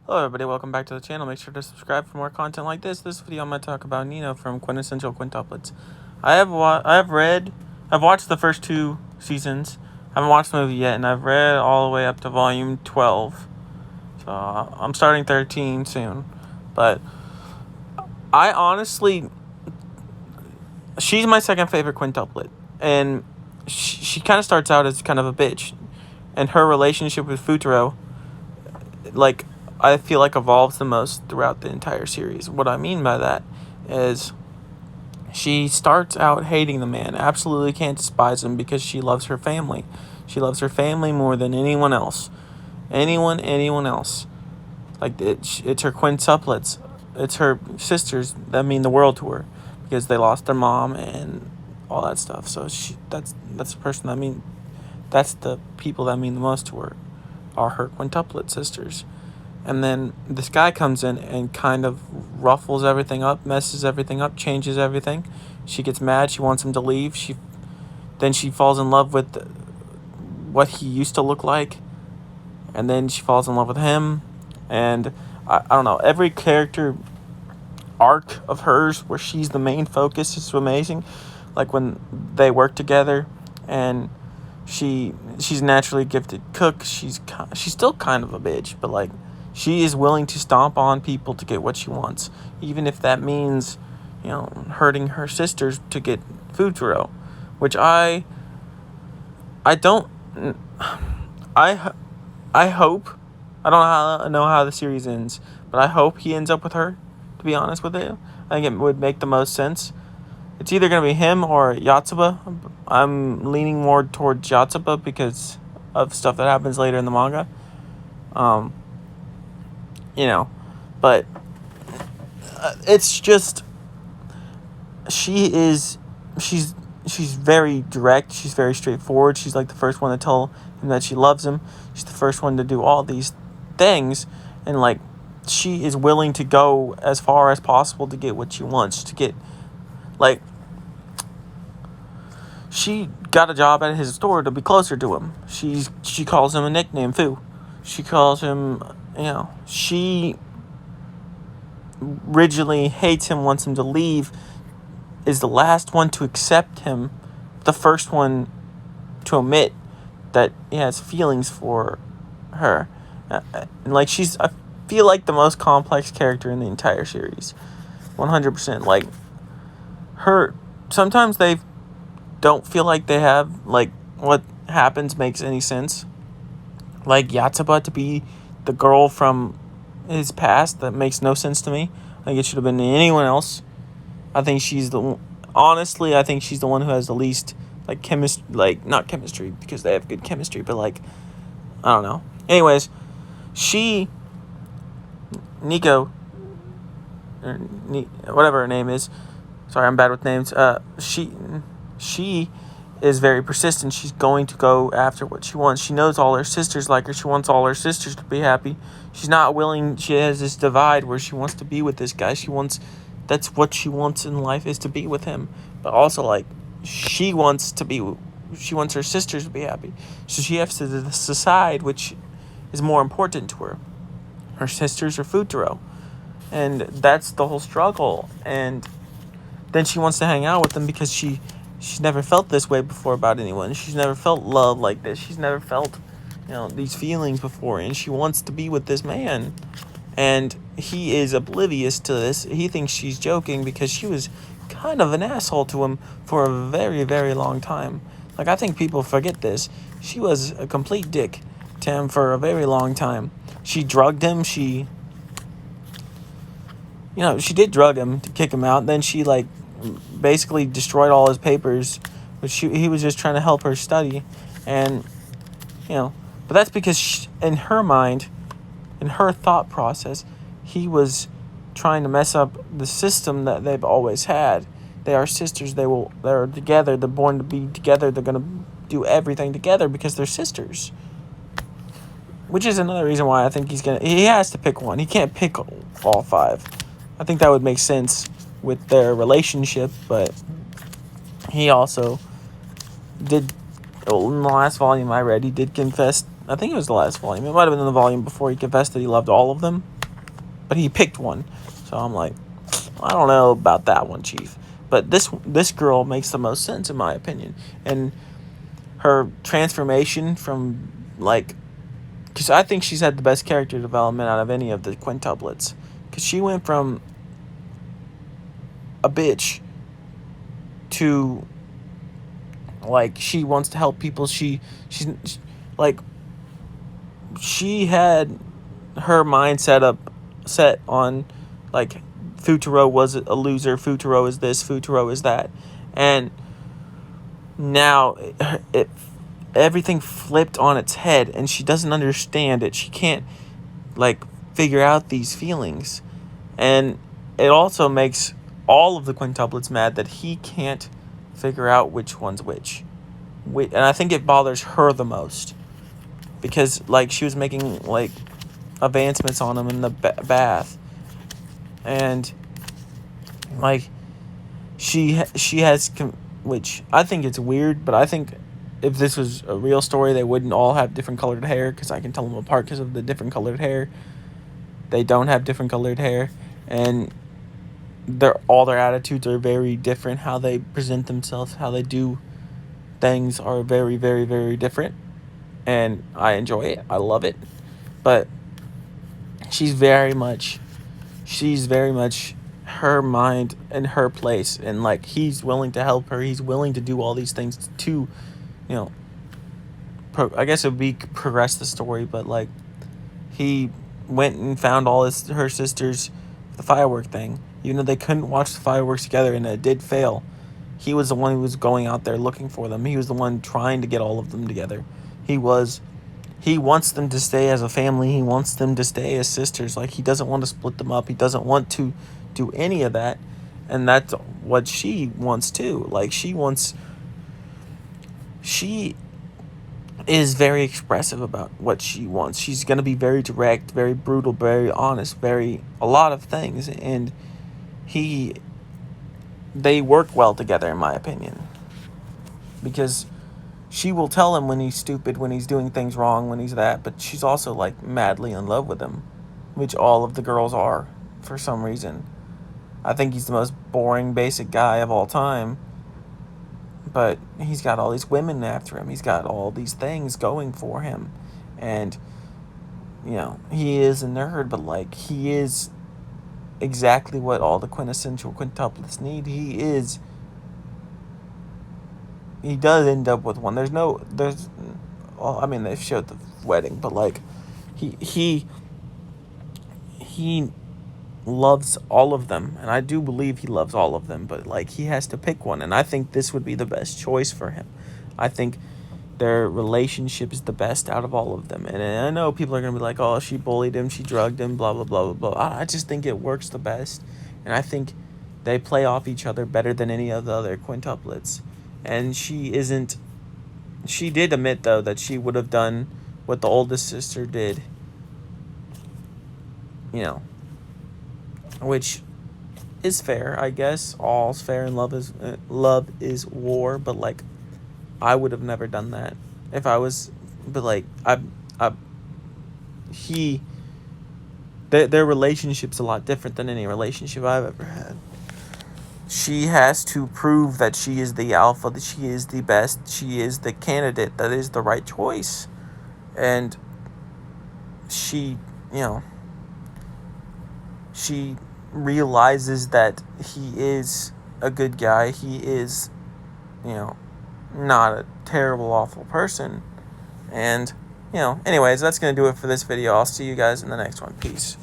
Hello everybody, welcome back to the channel. Make sure to subscribe for more content like this. This video I'm going to talk about Nino from Quintessential Quintuplets. I've watched the first 2 seasons. I haven't watched the movie yet, and I've read all the way up to volume 12. So I'm starting 13 soon. But I honestly, she's my second favorite quintuplet. And she kind of starts out as kind of a bitch. And her relationship with Futaro, I feel like evolves the most throughout the entire series. What I mean by that is she starts out hating the man, absolutely can't despise him because she loves her family. She loves her family more than anyone else. Anyone else. It's her quintuplets. It's her sisters that mean the world to her because they lost their mom and all that stuff. So that's the person that's the people that mean the most to her are her quintuplet sisters. And then this guy comes in and kind of ruffles everything up, messes everything up, changes everything. She gets mad. She wants him to leave. Then she falls in love with what he used to look like. And then she falls in love with him. And I don't know. Every character arc of hers where she's the main focus is amazing. Like when they work together and she's naturally gifted cook. She's still kind of a bitch, but she is willing to stomp on people to get what she wants, even if that means, hurting her sisters to get Futaro, which I don't, I hope, I don't know how the series ends, but I hope he ends up with her, to be honest with you. I think it would make the most sense. It's either going to be him or Yotsuba. I'm leaning more towards Yotsuba because of stuff that happens later in the manga. But it's just she's very direct. She's very straightforward. She's like the first one to tell him that she loves him. She's the first one to do all these things, and she is willing to go as far as possible to get what she wants. She got a job at his store to be closer to him. She calls him a nickname, Fu. She calls him, she rigidly hates him, wants him to leave, is the last one to accept him, the first one to admit that he has feelings for her. She's, I feel like, the most complex character in the entire series. 100%. Sometimes they don't feel like they have, what happens makes any sense. Yotsuba to be the girl from his past, that makes no sense to me. It should have been anyone else. I think she's the one who has the least chemistry, not chemistry because they have good chemistry, but I don't know. Anyways, Nico, or whatever her name is. Sorry, I'm bad with names. She is very persistent. She's going to go after what she wants. She knows all her sisters like her. She wants all her sisters to be happy. She's not willing. She has this divide where she wants to be with this guy. That's what she wants in life, is to be with him. But also, she wants her sisters to be happy. So she has to decide which is more important to her. Her sisters or Futaro. And that's the whole struggle. And then she wants to hang out with them because she's never felt this way before about anyone. She's never felt love like this. She's never felt, these feelings before. And she wants to be with this man. And he is oblivious to this. He thinks she's joking because she was kind of an asshole to him for a very, very long time. I think people forget this. She was a complete dick to him for a very long time. She drugged him. She did drug him to kick him out. Then she, basically destroyed all his papers, which he was just trying to help her study. And, but that's because in her mind, in her thought process, he was trying to mess up the system that they've always had. They are sisters. They're together. They're born to be together. They're going to do everything together because they're sisters. Which is another reason why I think he has to pick one. He can't pick all 5. I think that would make sense with their relationship, but he also did, in the last volume I read, he did confess, I think it was the last volume, it might have been in the volume before, he confessed that he loved all of them, but he picked one. So I'm like, I don't know about that one, Chief. But this girl makes the most sense in my opinion, and her transformation from like, because I think she's had the best character development out of any of the quintuplets, because she went from a bitch to like she wants to help people. She's like she had her mind set on like Futaro was a loser, Futaro is this, Futaro is that, and now it everything flipped on its head, and she doesn't understand it. She can't like figure out these feelings, and it also makes all of the quintuplets mad that he can't figure out which one's which. And I think it bothers her the most, because like she was making like advancements on him in the bath, and like she has which I think it's weird, but I think if this was a real story, they wouldn't all have different colored hair, because I can tell them apart because of the different colored hair. They don't have different colored hair, and all their attitudes are very different. How they present themselves, how they do things are very, very, very different, and I enjoy it. I love it, but she's very much her mind and her place, and like he's willing to help her. He's willing to do all these things to, I guess it would be progress the story, but like he went and found her sisters the firework thing, even though they couldn't watch the fireworks together and it did fail. He was the one who was going out there looking for them. He was the one trying to get all of them together. He wants them to stay as a family. He wants them to stay as sisters. Like, he doesn't want to split them up. He doesn't want to do any of that. And that's what she wants too. Like, she is very expressive about what she wants. She's going to be very direct, very brutal, very honest, a lot of things. And they work well together, in my opinion. Because she will tell him when he's stupid, when he's doing things wrong, when he's that. But she's also, like, madly in love with him, which all of the girls are, for some reason. I think he's the most boring, basic guy of all time. But he's got all these women after him. He's got all these things going for him. And, he is a nerd, but, like, he is exactly what all the quintessential quintuplets need. He does end up with one. They showed the wedding, but, like, he loves all of them, and I do believe he loves all of them, but, like, he has to pick one, and I think this would be the best choice for him. I think their relationship is the best out of all of them, and I know people are going to be like, oh, she bullied him, she drugged him, blah, blah, blah, blah, blah. I just think it works the best, and I think they play off each other better than any of the other quintuplets, and she did admit, though, that she would have done what the oldest sister did, which is fair, I guess. All's fair in love is war, but, like, I would have never done that if I was, but, like, their relationship's a lot different than any relationship I've ever had. She has to prove that she is the alpha, that she is the best, she is the candidate that is the right choice, and she realizes that he is a good guy. He is, not a terrible, awful person. And, anyways, that's going to do it for this video. I'll see you guys in the next one. Peace.